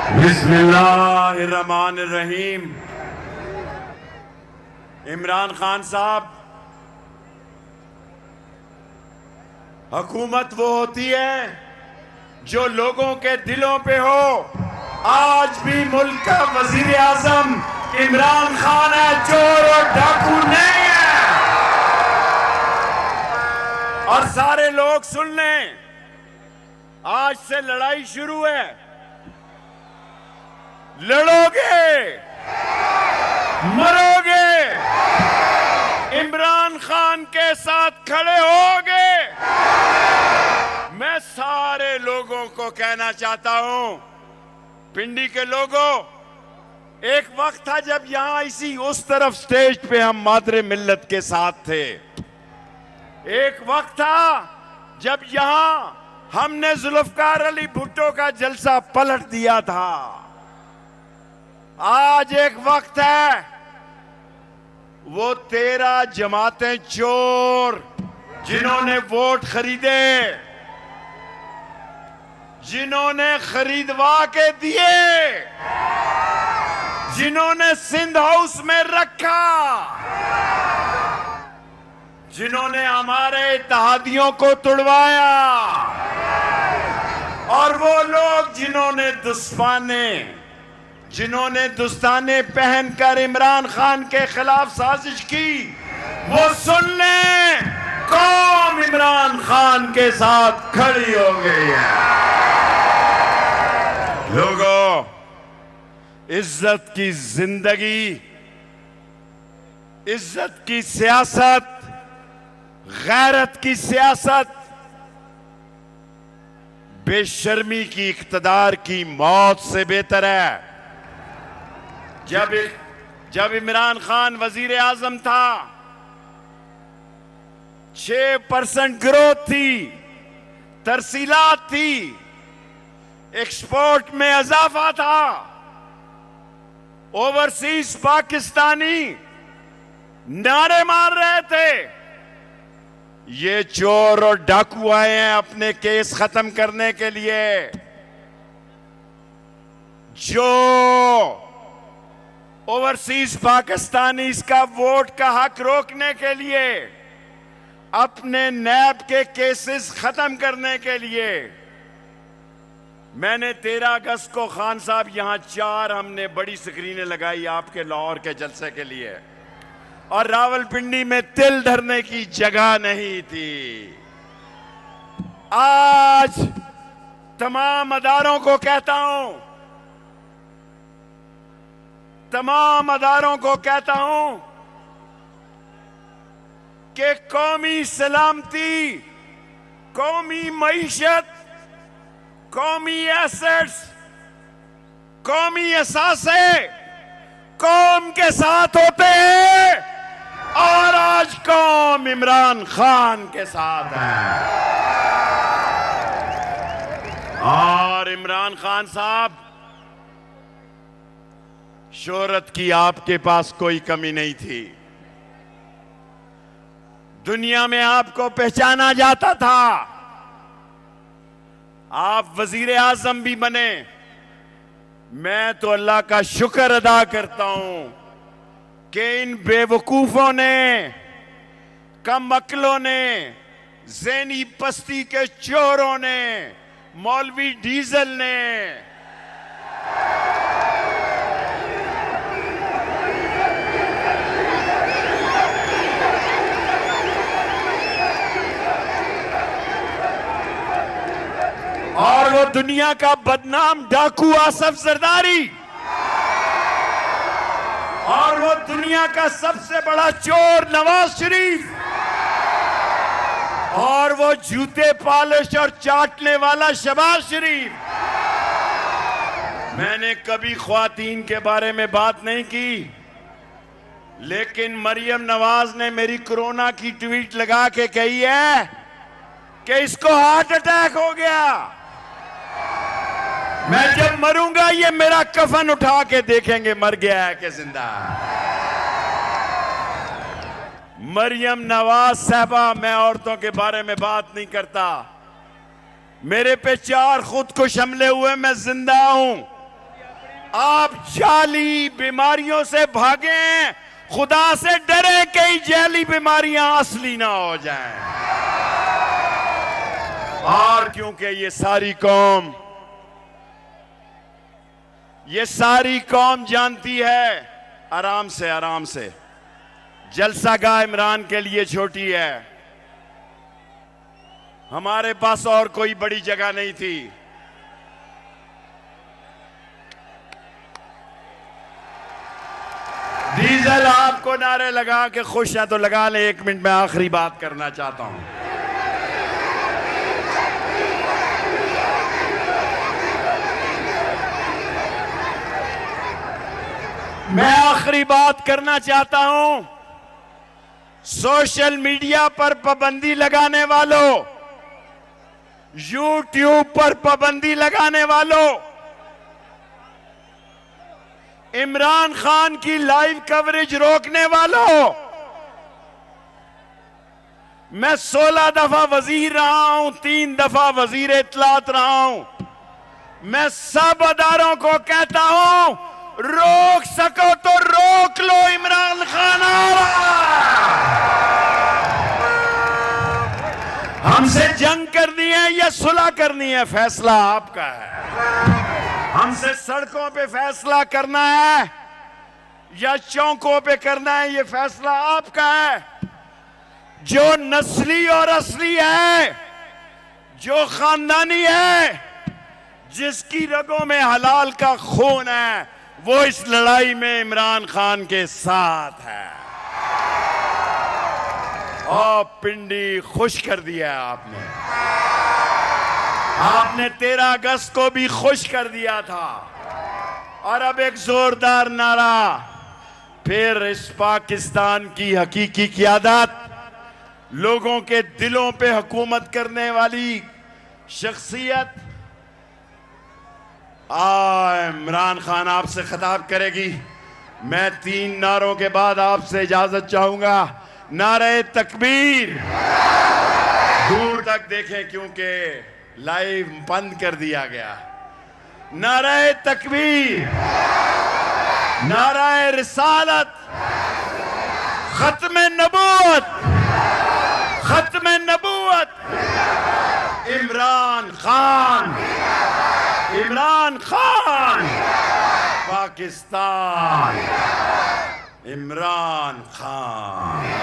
बिस्मिल्लाहिर्रहमानिर्रहीम। इमरान खान साहब, हुकूमत वो होती है जो लोगों के दिलों पे हो। आज भी मुल्क का वजीर आजम इमरान खान है, चोर और डाकू नहीं है। और सारे लोग सुन लें, आज से लड़ाई शुरू है। लड़ोगे, मरोगे, इमरान खान के साथ खड़े होगे। मैं सारे लोगों को कहना चाहता हूं, पिंडी के लोगों, एक वक्त था जब यहां इसी उस तरफ स्टेज पे हम मादरे मिल्लत के साथ थे। एक वक्त था जब यहां हमने जुल्फकार अली भुट्टो का जलसा पलट दिया था। आज एक वक्त है, वो 13 जमातें चोर जिन्होंने वोट खरीदे, जिन्होंने खरीदवा के दिए, जिन्होंने सिंध हाउस में रखा, जिन्होंने हमारे इत्तेहादियों को तुड़वाया, और वो लोग जिन्होंने दस्ताने पहनकर इमरान खान के खिलाफ साजिश की, वो सुन लें, कौम इमरान खान के साथ खड़ी हो गई है। लोगों, इज्जत की जिंदगी, इज्जत की सियासत, गैरत की सियासत, बेशर्मी की इख्तिदार की मौत से बेहतर है। जब इमरान खान वजीर आजम था, 6% ग्रोथ थी, तरसीलात थी, एक्सपोर्ट में इजाफा था। ओवरसीज पाकिस्तानी नारे मार रहे थे, ये चोर और डाकू आए हैं अपने केस खत्म करने के लिए। जो ओवरसीज पाकिस्तानी इसका वोट का हक रोकने के लिए, अपने नैब के केसेस खत्म करने के लिए, मैंने 13 अगस्त को खान साहब यहां 4 हमने बड़ी स्क्रीनें लगाई आपके लाहौर के जलसे के लिए, और रावलपिंडी में तिल धरने की जगह नहीं थी। आज तमाम अदारों को कहता हूं, कि कौमी सलामती, कौमी मईशत, कौमी एसेट्स, कौमी असासे कौम के साथ होते हैं, और आज कौम इमरान खान के साथ है। और इमरान खान साहब, शोहरत की आपके पास कोई कमी नहीं थी। दुनिया में आपको पहचाना जाता था। आप वजीर आजम भी बने। मैं तो अल्लाह का शुक्र अदा करता हूं कि इन बेवकूफों ने, कम अक्लों ने, ज़हनी पस्ती के चोरों ने, मौलवी डीजल ने, और वो दुनिया का बदनाम डाकू आसफ जरदारी, और वो दुनिया का सबसे बड़ा चोर नवाज शरीफ, और वो जूते पॉलिश और चाटने वाला शहबाज शरीफ। मैंने कभी ख्वातीन के बारे में बात नहीं की, लेकिन मरियम नवाज ने मेरी कोरोना की ट्वीट लगा के कही है कि इसको हार्ट अटैक हो गया। मैं जब मरूंगा ये मेरा कफन उठा के देखेंगे मर गया है कि जिंदा। मरियम नवाज साहबा, मैं औरतों के बारे में बात नहीं करता। मेरे पे 4 खुदकुश हमले हुए, मैं जिंदा हूं। आप जाली बीमारियों से भागें, खुदा से डरे कई जाली बीमारियां असली ना हो जाएं। और क्योंकि ये सारी कौम जानती है, आराम से जलसागाह इमरान के लिए छोटी है। हमारे पास और कोई बड़ी जगह नहीं थी। डीजल आपको नारे लगा के खुश है तो लगा ले। 1 मिनट में आखिरी बात करना चाहता हूं। मैं आखिरी बात करना चाहता हूं। सोशल मीडिया पर पाबंदी लगाने वालों, यूट्यूब पर पाबंदी लगाने वालों, इमरान खान की लाइव कवरेज रोकने वालों, मैं 16 दफा वजीर रहा हूं, 3 दफा वजीर इत्तलात रहा हूं। मैं सब अदारों को कहता हूं, रोक सको तो रोक लो, इमरान खान आ रहा है। हमसे जंग करनी है या सुलह करनी है, फैसला आपका है। हमसे सड़कों पे फैसला करना है या चौकों पे करना है, ये फैसला आपका है। जो नस्ली और असली है, जो खानदानी है, जिसकी रगों में हलाल का खून है, वो इस लड़ाई में इमरान खान के साथ है। और पिंडी खुश कर दिया आपने 13 अगस्त को भी खुश कर दिया था। और अब एक जोरदार नारा फिर, इस पाकिस्तान की हकीकी क़यादत, लोगों के दिलों पे हुकूमत करने वाली शख्सियत इमरान खान आपसे खिताब करेगी। मैं 3 नारों के बाद आपसे इजाजत चाहूंगा। नारे तकबीर, दूर तक देखें क्योंकि लाइव बंद कर दिया गया। नारे तकबीर, नारे रिसालत, खत्म नबूवत, खत्म नबूवत, इमरान खान, इमरान खान, पाकिस्तान, इमरान खान।